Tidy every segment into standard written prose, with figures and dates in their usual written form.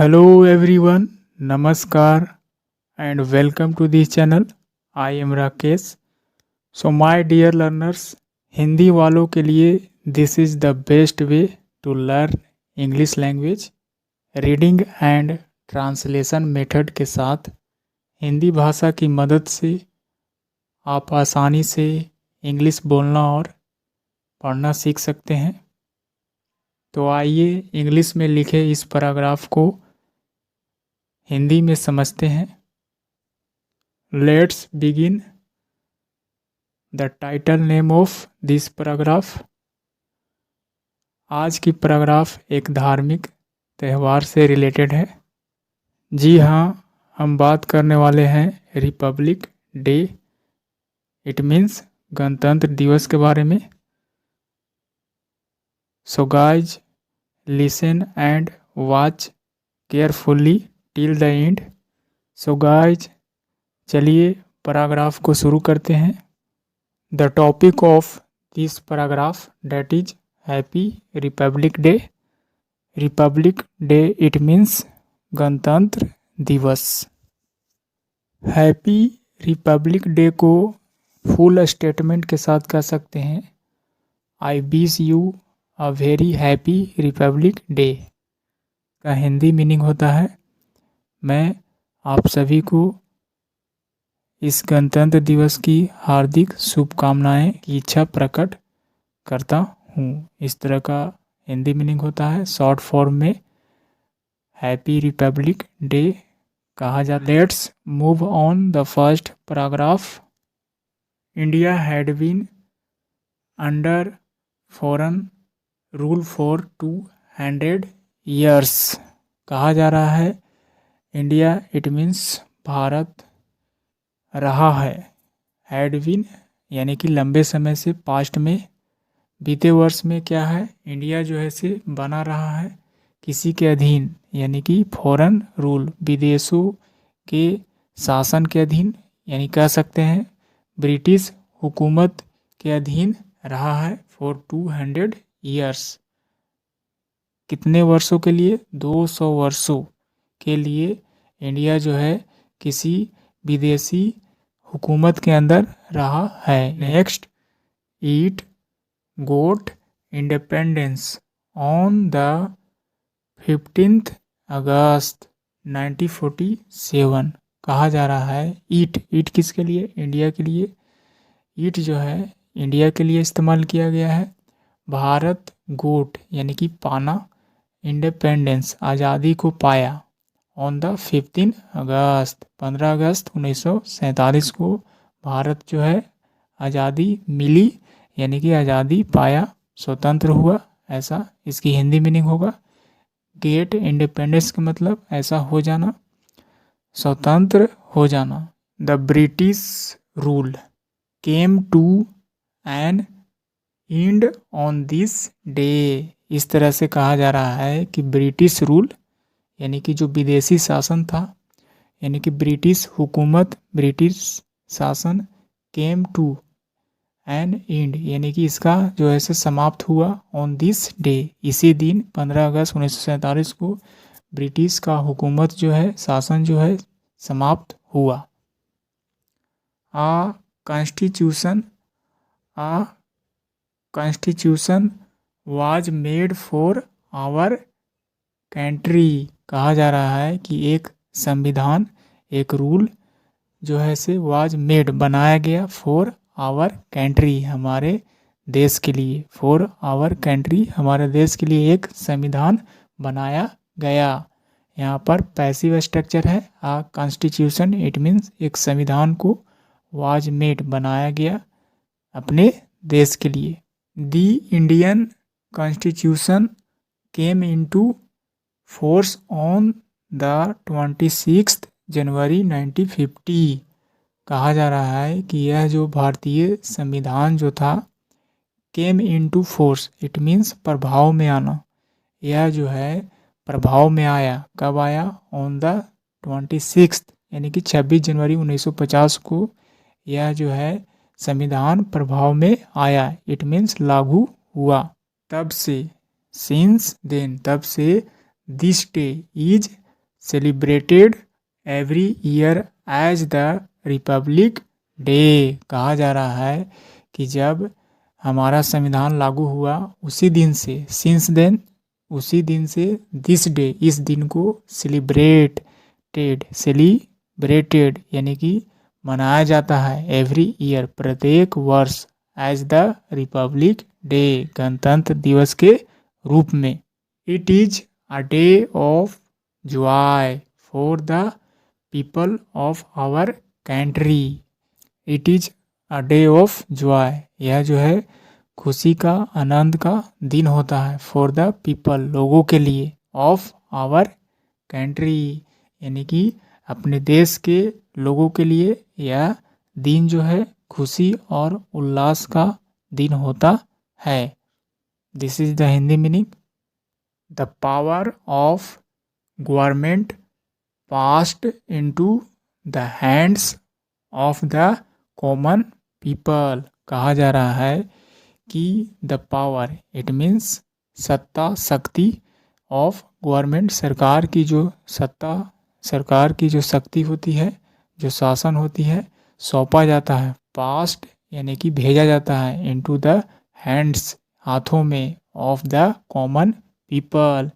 Hello everyone, Namaskar and welcome to this channel. I am Rakesh. So my dear learners, Hindi वालों के लिए this is the best way to learn English language. Reading and translation method के साथ हिंदी भाषा की मदद से आप आसानी से इंग्लिश बोलना और पढ़ना सीख सकते हैं। तो आइए इंग्लिश में लिखे इस पैराग्राफ को हिंदी में समझते हैं। Let's begin. The title name of this paragraph. आज की पैराग्राफ एक धार्मिक त्यौहार से रिलेटेड है। जी हाँ, हम बात करने वाले हैं रिपब्लिक डे, इट मीन्स गणतंत्र दिवस के बारे में। So guys listen and watch carefully till the end. So guys चलिए पैराग्राफ को शुरू करते हैं। The topic of this paragraph that is happy republic day. Republic day it means गणतंत्र दिवस। हैप्पी रिपब्लिक डे को फुल स्टेटमेंट के साथ कह सकते हैं I wish you a very happy republic day. का हिंदी मीनिंग होता है मैं आप सभी को इस गणतंत्र दिवस की हार्दिक शुभकामनाएं की इच्छा प्रकट करता हूँ। इस तरह का हिंदी मीनिंग होता है। शॉर्ट फॉर्म में हैप्पी रिपब्लिक डे कहा जाता है। Let's move on the first paragraph. India had been under foreign rule for 200 years. कहा जा रहा है इंडिया इट मीन्स भारत रहा है। हैड बीन यानी कि लंबे समय से, पास्ट में। बीते वर्ष में क्या है, इंडिया जो है से बना रहा है किसी के अधीन, यानी कि फॉरेन रूल, विदेशों के शासन के अधीन, यानी कह सकते हैं ब्रिटिश हुकूमत के अधीन रहा है फॉर 200 ईयर्स। कितने वर्षों के लिए? 200 वर्षों के लिए इंडिया जो है किसी विदेशी हुकूमत के अंदर रहा है। Next, it got independence on the 15th August 1947। कहा जा रहा है ईट किसके लिए? इंडिया के लिए। ईट जो है इंडिया के लिए इस्तेमाल किया गया है। भारत गोट यानी कि पाना, इंडिपेंडेंस आज़ादी को पाया ऑन द 15 अगस्त 15 अगस्त 1947 को भारत जो है आज़ादी मिली, यानी कि आज़ादी पाया, स्वतंत्र हुआ, ऐसा इसकी हिंदी मीनिंग होगा। गेट इंडिपेंडेंस का मतलब ऐसा हो जाना, स्वतंत्र हो जाना। The British rule came to an end on this day. इस तरह से कहा जा रहा है कि ब्रिटिश रूल यानी कि जो विदेशी शासन था, यानी कि ब्रिटिश हुकूमत, ब्रिटिश शासन, केम टू एन एंड यानी कि इसका जो है से समाप्त हुआ ऑन दिस डे, इसी दिन 15 अगस्त 1947 को ब्रिटिश का हुकूमत जो है, शासन जो है समाप्त हुआ। A constitution was made for our country. कहा जा रहा है कि एक संविधान, एक रूल जो है से वाज मेड बनाया गया फॉर आवर कंट्री, हमारे देश के लिए। फॉर आवर कंट्री हमारे देश के लिए एक संविधान बनाया गया। यहाँ पर पैसिव स्ट्रक्चर है। आ कॉन्स्टिट्यूशन इट मीन्स एक संविधान को, वाज मेड बनाया गया अपने देश के लिए। The Indian constitution came into force on the 26 January 1950। कहा जा रहा है कि यह जो भारतीय संविधान जो था, केम इनटू फोर्स इट मीन्स प्रभाव में आना, यह जो है प्रभाव में आया। कब आया? ऑन द 26 यानी कि 26 जनवरी 1950 को यह जो है संविधान प्रभाव में आया, इट मीन्स लागू हुआ। तब से, सिंस देन, तब से, this day is celebrated every year as the republic day. कहा जा रहा है कि जब हमारा संविधान लागू हुआ उसी दिन से, सिंस देन, उसी दिन से दिस डे, इस दिन को सेलिब्रेटेड यानी कि मनाया जाता है एवरी ईयर, प्रत्येक वर्ष, एज द रिपब्लिक डे, गणतंत्र दिवस के रूप में। It is a day of joy for the people of our country. It is a day of joy, यह जो है खुशी का, आनंद का दिन होता है, फॉर द पीपल, लोगों के लिए, ऑफ आवर कंट्री यानी कि अपने देश के लोगों के लिए यह दिन जो है खुशी और उल्लास का दिन होता है। This is the Hindi meaning. The power of government passed into the hands of the common people. कहा जा रहा है कि द पावर, इट मीन्स सत्ता, शक्ति, ऑफ गवर्नमेंट, सरकार की जो सत्ता, सरकार की जो शक्ति होती है, जो शासन होती है, सौंपा जाता है, पास्ट यानी कि भेजा जाता है, इनटू द हैंड्स, हाथों में, ऑफ द कॉमन पीपल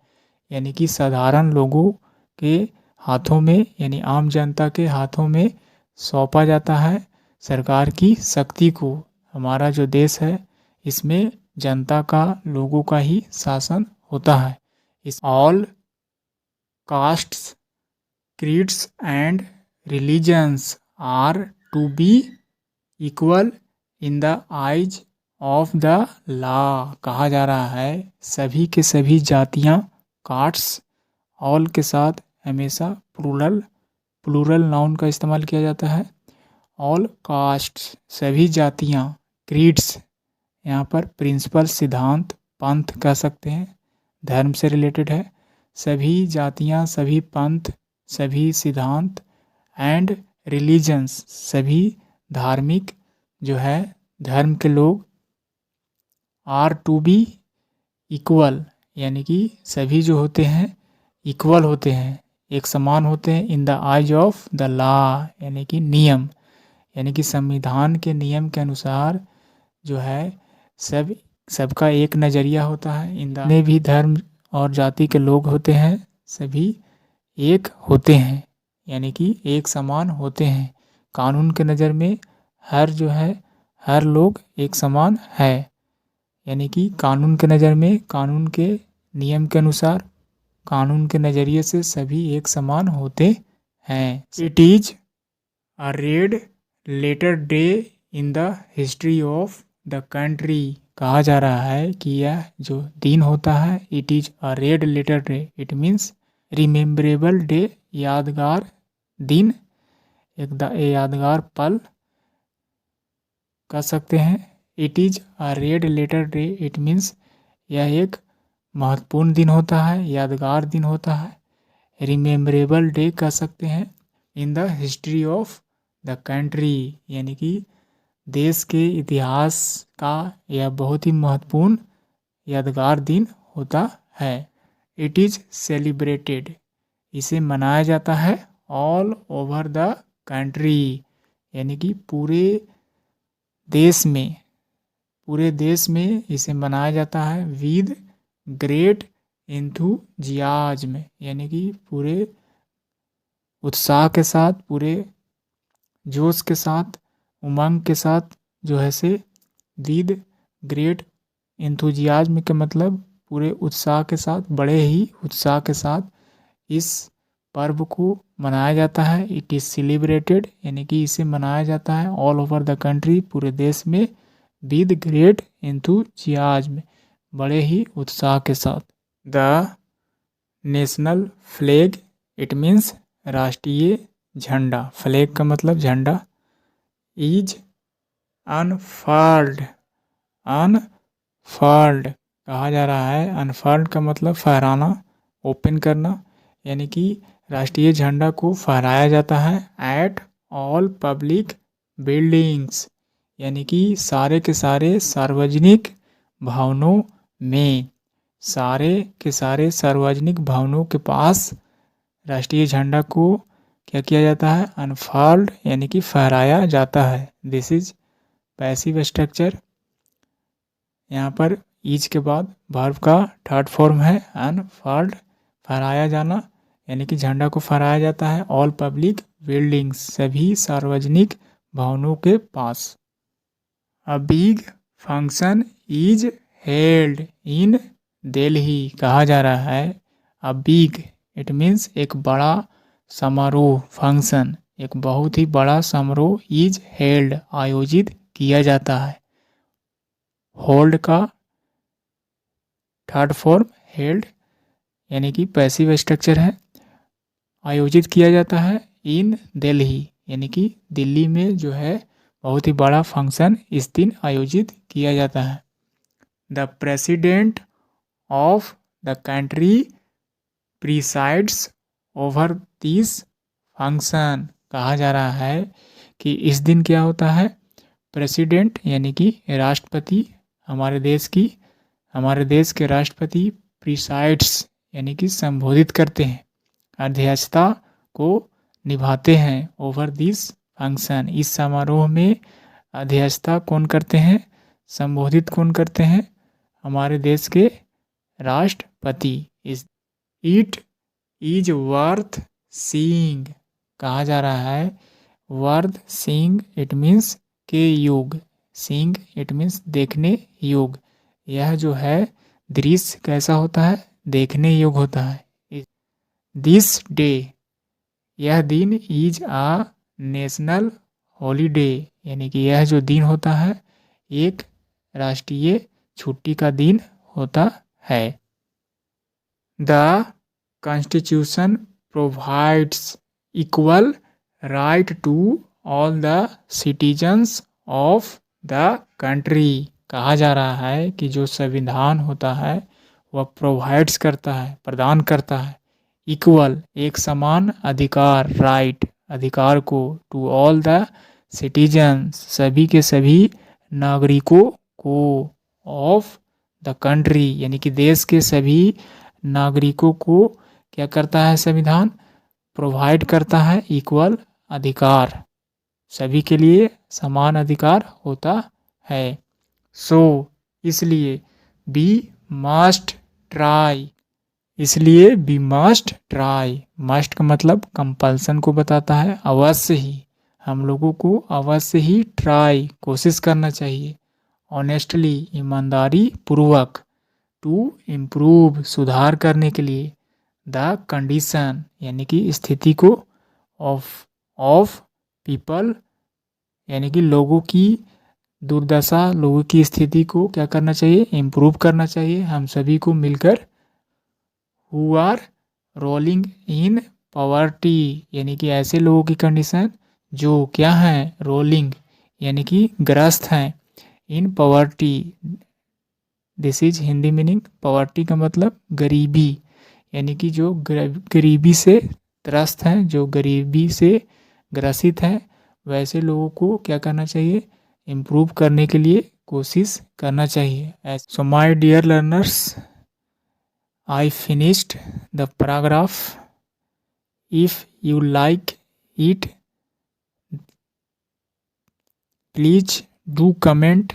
यानी कि साधारण लोगों के हाथों में, यानी आम जनता के हाथों में सौंपा जाता है सरकार की शक्ति को। हमारा जो देश है इसमें जनता का, लोगों का ही शासन होता है। इस all castes, creeds and religions are to be equal in the eyes of the law। कहा जा रहा है सभी के सभी जातियाँ, कास्ट्स, ऑल के साथ हमेशा प्लूरल नाउन का इस्तेमाल किया जाता है। ऑल कास्ट्स, सभी जातियाँ, क्रीड्स, यहाँ पर प्रिंसिपल, सिद्धांत, पंथ कह सकते हैं, धर्म से रिलेटेड है। सभी जातियाँ, सभी पंथ, सभी सिद्धांत, एंड रिलीजन्स, सभी धार्मिक जो है धर्म के लोग, आर टू बी इक्वल यानी कि सभी जो होते हैं इक्वल होते हैं, एक समान होते हैं, in the eyes of the law यानी कि नियम, यानी कि संविधान के नियम के अनुसार जो है सबका एक नज़रिया होता है। इन द भी धर्म और जाति के लोग होते हैं सभी एक होते हैं, यानी कि एक समान होते हैं। कानून के नज़र में हर जो है हर लोग एक समान है, यानी कि कानून के नज़र में, कानून के नियम के अनुसार, कानून के नज़रिए से सभी एक समान होते हैं। It is a red letter day in the history of the country. कहा जा रहा है कि यह जो दिन होता है, it is a red letter day, it means rememberable day, यादगार दिन, एक यादगार पल कह सकते हैं। It is a red letter day, it means यह एक महत्वपूर्ण दिन होता है, यादगार दिन होता है। रिमेम्बरेबल डे कह सकते हैं इन the history of the country, यानी कि देश के इतिहास का यह बहुत ही महत्वपूर्ण यादगार दिन होता है। इट इज सेलिब्रेटेड, इसे मनाया जाता है, ऑल ओवर द कंट्री यानी कि पूरे देश में इसे मनाया जाता है, विद ग्रेट एंथुजियाज्म यानी कि पूरे उत्साह के साथ, पूरे जोश के साथ, उमंग के साथ जो है से, विद ग्रेट एंथुजियाज्म के मतलब पूरे उत्साह के साथ, बड़े ही उत्साह के साथ इस पर्व को मनाया जाता है। इट इज़ सेलिब्रेटेड यानी कि इसे मनाया जाता है ऑल ओवर द कंट्री, पूरे देश में, विद ग्रेट एंथुजियाज्म, बड़े ही उत्साह के साथ। The national flag, it means राष्ट्रीय झंडा, फ्लैग का मतलब झंडा, इज अनफर्ल्ड कहा जा रहा है। अनफर्ल्ड का मतलब फहराना, ओपन करना, यानी कि राष्ट्रीय झंडा को फहराया जाता है एट ऑल पब्लिक बिल्डिंग्स, यानी कि सारे के सारे सार्वजनिक भवनों में, सारे के सारे सार्वजनिक भवनों के पास राष्ट्रीय झंडा को क्या किया जाता है? अनफॉल्ड यानी कि फहराया जाता है। This is passive structure. यहाँ पर ईज के बाद वर्ब का थर्ड फॉर्म है अनफॉल्ड, फहराया जाना, यानी कि झंडा को फहराया जाता है। ऑल पब्लिक बिल्डिंग्स, सभी सार्वजनिक भवनों के पास। A big function is held in Delhi, कहा जा रहा है अ बिग, इट मीन्स एक बड़ा समारोह, फंक्शन एक बहुत ही बड़ा समारोह, इज हेल्ड आयोजित किया जाता है। होल्ड का थर्ड फॉर्म हेल्ड यानी कि पैसिव स्ट्रक्चर है। आयोजित किया जाता है इन दिल्ली, यानी कि दिल्ली में जो है बहुत ही बड़ा फंक्शन इस दिन आयोजित किया जाता है। The president of the country presides over this function, कहा जा रहा है कि इस दिन क्या होता है? प्रेसिडेंट यानी कि राष्ट्रपति, हमारे देश के राष्ट्रपति प्रिसाइड्स यानी कि संबोधित करते हैं, अध्यक्षता को निभाते हैं। ओवर दिस फंक्शन, इस समारोह में अध्यक्षता कौन करते हैं? संबोधित कौन करते हैं? हमारे देश के राष्ट्रपति। इट इज वर्थ सीइंग, कहा जा रहा है वर्थ सीइंग, इट मीन्स के योग, सीइंग इट मीन्स देखने योग। यह जो है दृश्य कैसा होता है? देखने योग होता है। दिस डे, यह दिन इज आ नेशनल हॉलीडे, यानी कि यह जो दिन होता है एक राष्ट्रीय छुट्टी का दिन होता है। The constitution provides equal right to all the citizens of the country, कहा जा रहा है कि जो संविधान होता है वह प्रोवाइड्स करता है, प्रदान करता है, इक्वल एक समान अधिकार, राइट अधिकार को, टू ऑल द सिटीजन्स सभी के सभी नागरिकों को, ऑफ द कंट्री यानी कि देश के सभी नागरिकों को क्या करता है संविधान? प्रोवाइड करता है इक्वल अधिकार, सभी के लिए समान अधिकार होता है। सो इसलिए बी मस्ट ट्राई, इसलिए बी मस्ट ट्राई, मस्ट का मतलब कंपल्सन को बताता है, अवश्य ही, हम लोगों को अवश्य ही ट्राई कोशिश करना चाहिए, ऑनेस्टली ईमानदारी पूर्वक, टू इम्प्रूव सुधार करने के लिए, द कंडीशन यानी कि स्थिति को, ऑफ पीपल यानी कि लोगों की दुर्दशा, लोगों की स्थिति को क्या करना चाहिए? इम्प्रूव करना चाहिए हम सभी को मिलकर। Who are rolling in poverty यानी कि ऐसे लोगों की कंडीशन जो क्या हैं? रोलिंग यानी कि ग्रस्त हैं, in poverty, this is Hindi meaning, poverty का मतलब गरीबी, यानी कि जो गरीबी से त्रस्त हैं, जो गरीबी से ग्रसित हैं, वैसे लोगों को क्या करना चाहिए? इम्प्रूव करने के लिए कोशिश करना चाहिए। So my dear learners, I finished the paragraph. If you like it, please do comment